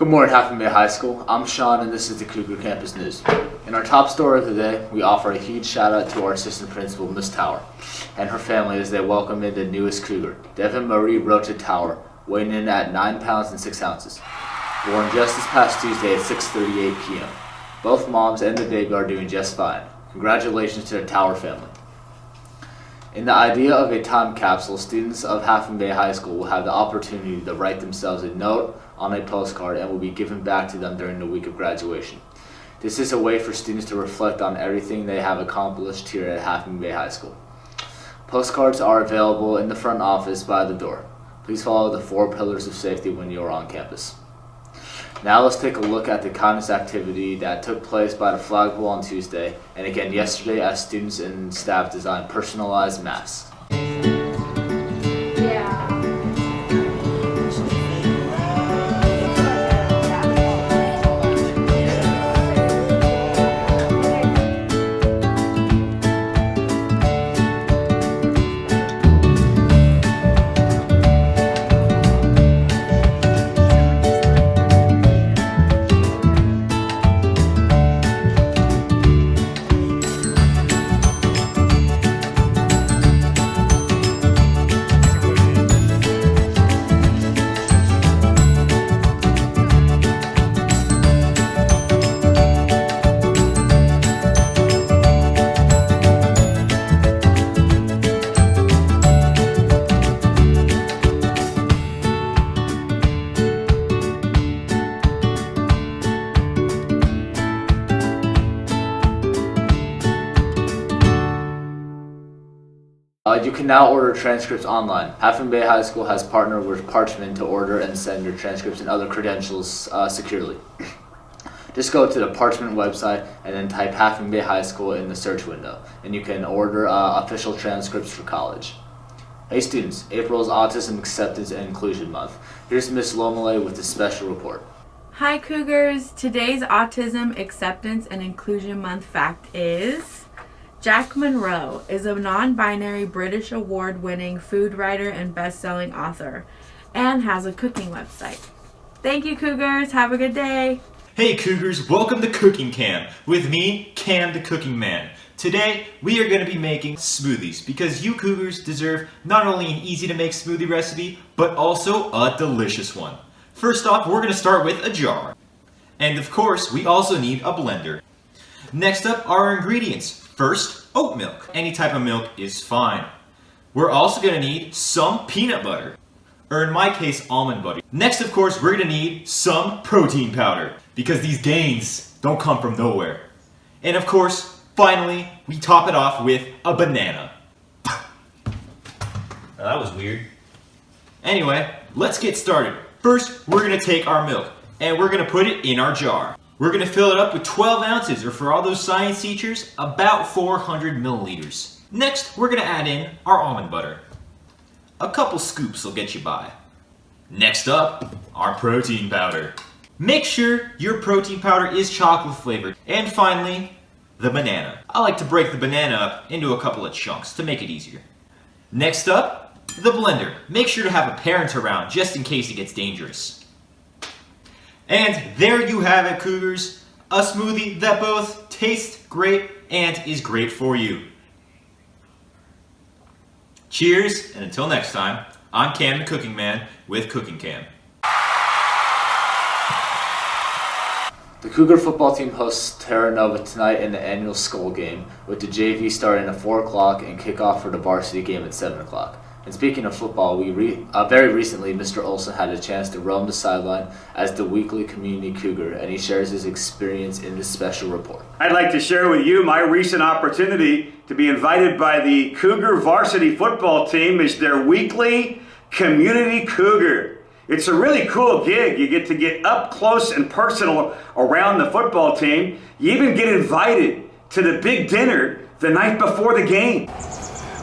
Good morning, Half Moon Bay High School. I'm Sean, and this is the Cougar Campus News. In our top story of the day, we offer a huge shout out to our assistant principal, Miss Tower, and her family as they welcome in the newest Cougar, Devin Marie Rocha Tower, weighing in at 9 pounds and 6 ounces. Born just this past Tuesday at 6:38 p.m. Both moms and the baby are doing just fine. Congratulations to the Tower family. In the idea of a time capsule, students of Half Moon Bay High School will have the opportunity to write themselves a note on a postcard and will be given back to them during the week of graduation. This is a way for students to reflect on everything they have accomplished here at Half Moon Bay High School. Postcards are available in the front office by the door. Please follow the 4 pillars of safety when you are on campus. Now let's take a look at the kindness activity that took place by the flagpole on Tuesday and again yesterday as students and staff designed personalized masks. You can now order transcripts online. Half Moon Bay High School has partnered with Parchment to order and send your transcripts and other credentials securely. Just go to the Parchment website and then type Half Moon Bay High School in the search window, and you can order official transcripts for college. Hey students, April is Autism Acceptance and Inclusion Month. Here's Miss Lomale with a special report. Hi Cougars, today's Autism Acceptance and Inclusion Month fact is Jack Monroe is a non-binary British award-winning food writer and best-selling author and has a cooking website. Thank you Cougars, have a good day. Hey Cougars, welcome to Cooking Cam with me, Cam the Cooking Man. Today we are going to be making smoothies because you Cougars deserve not only an easy to make smoothie recipe but also a delicious one. First off, we're going to start with a jar. And of course, we also need a blender. Next up are our ingredients. First, oat milk. Any type of milk is fine. We're also going to need some peanut butter, or in my case, almond butter. Next, of course, we're going to need some protein powder, because these gains don't come from nowhere. And of course, finally, we top it off with a banana. Now, that was weird. Anyway, let's get started. First, we're going to take our milk, and we're going to put it in our jar. We're going to fill it up with 12 ounces, or for all those science teachers, about 400 milliliters. Next, we're going to add in our almond butter. A couple scoops will get you by. Next up, our protein powder. Make sure your protein powder is chocolate flavored. And finally, the banana. I like to break the banana up into a couple of chunks to make it easier. Next up, the blender. Make sure to have a parent around just in case it gets dangerous. And there you have it, Cougars. A smoothie that both tastes great and is great for you. Cheers, and until next time, I'm Cam the Cooking Man with Cooking Cam. The Cougar football team hosts Terra Nova tonight in the annual Skull game, with the JV starting at 4 o'clock and kickoff for the varsity game at 7 o'clock. And speaking of football, very recently Mr. Olson had a chance to roam the sideline as the weekly community Cougar, and he shares his experience in this special report. I'd like to share with you my recent opportunity to be invited by the Cougar varsity football team as their weekly community Cougar. It's a really cool gig. You get to get up close and personal around the football team. You even get invited to the big dinner the night before the game.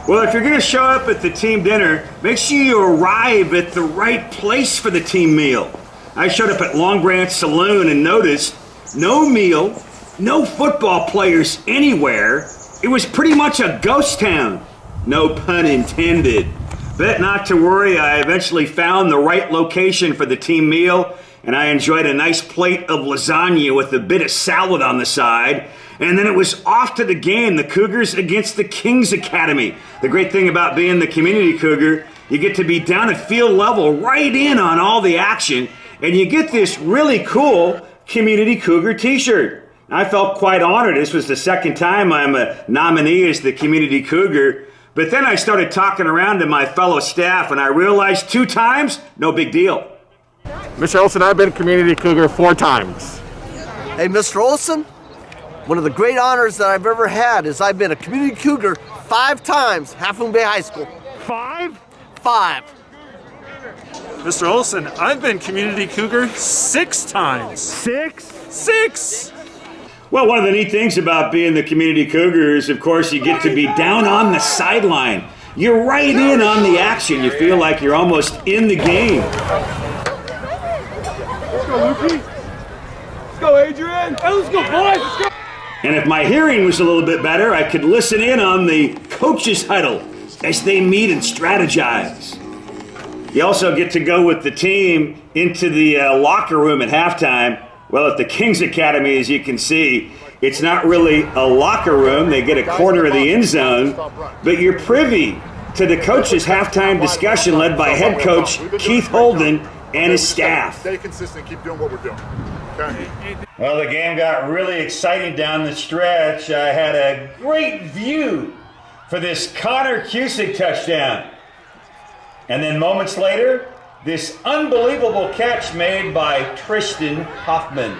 Well, if you're going to show up at the team dinner, make sure you arrive at the right place for the team meal. I showed up at Long Branch Saloon and noticed no meal, no football players anywhere. It was pretty much a ghost town. No pun intended. Bet not to worry, I eventually found the right location for the team meal, and I enjoyed a nice plate of lasagna with a bit of salad on the side. And then it was off to the game, the Cougars against the Kings Academy. The great thing about being the community Cougar, you get to be down at field level, right in on all the action, and you get this really cool Community Cougar t-shirt. I felt quite honored. This was the second time I'm a nominee as the Community Cougar. But then I started talking around to my fellow staff, and I realized 2 times, no big deal. Mr. Olson, I've been Community Cougar 4 times. Hey, Mr. Olson, one of the great honors that I've ever had is I've been a Community Cougar 5 times, Half Moon Bay High School. 5? 5. Mr. Olson, I've been Community Cougar 6 times. 6? 6! Well, one of the neat things about being the Community Cougar is, of course, you get to be down on the sideline. You're right in on the action. You feel like you're almost in the game. Let's go, Lukey. Let's go, Adrian. Hey, let's go, boys. Let's go. And if my hearing was a little bit better, I could listen in on the coaches' huddle as they meet and strategize. You also get to go with the team into the locker room at halftime. Well, at the Kings Academy, as you can see, it's not really a locker room. They get a corner of the end zone, but you're privy to the coaches' halftime discussion led by head coach Keith Holden and his staff. Stay consistent, keep doing what we're doing. Okay? Well, the game got really exciting down the stretch. I had a great view for this Connor Cusick touchdown. And then moments later, this unbelievable catch made by Tristan Hoffman.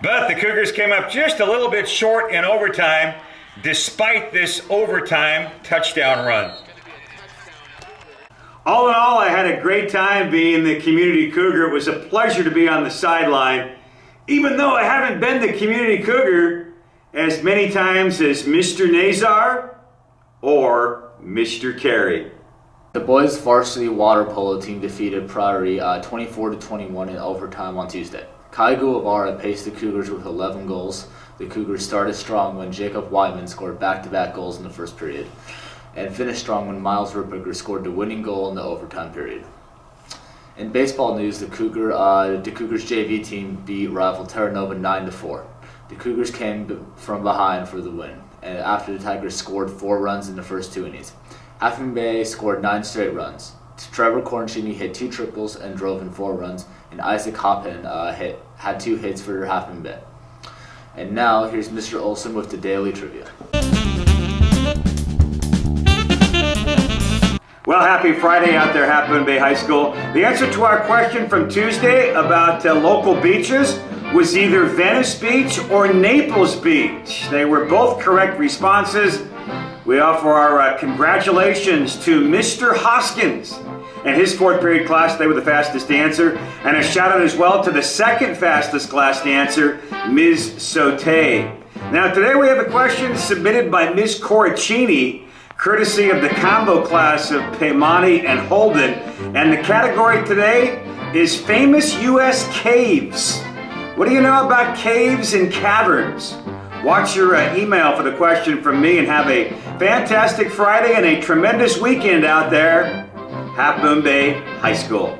But the Cougars came up just a little bit short in overtime, despite this overtime touchdown run. All in all, I had a great time being the Community Cougar. It was a pleasure to be on the sideline, even though I haven't been the Community Cougar as many times as Mr. Nazar or Mr. Carey. The boys varsity water polo team defeated Priory 24-21 in overtime on Tuesday. Kai Guevara paced the Cougars with 11 goals. The Cougars started strong when Jacob Wyman scored back-to-back goals in the first period, and finished strong when Miles Ripperger scored the winning goal in the overtime period. In baseball news, the Cougars JV team beat rival Terra Nova 9-4. The Cougars came from behind for the win, and after the Tigers scored 4 runs in the first 2 innings. Half Moon Bay scored 9 straight runs. Trevor Cornchini hit 2 triples and drove in 4 runs, and Isaac Hoppen had 2 hits for Half Moon Bay. And now, here's Mr. Olson with the Daily Trivia. Well, happy Friday out there, Half Moon Bay High School. The answer to our question from Tuesday about local beaches was either Venice Beach or Naples Beach. They were both correct responses. We offer our congratulations to Mr. Hoskins and his 4th period class. They were the fastest answer. And a shout out as well to the 2nd fastest class answer, Ms. Sote. Now today we have a question submitted by Ms. Coracini, courtesy of the combo class of Paimani and Holden. And the category today is famous U.S. caves. What do you know about caves and caverns? Watch your email for the question from me, and have a fantastic Friday and a tremendous weekend out there. Half Moon Bay High School.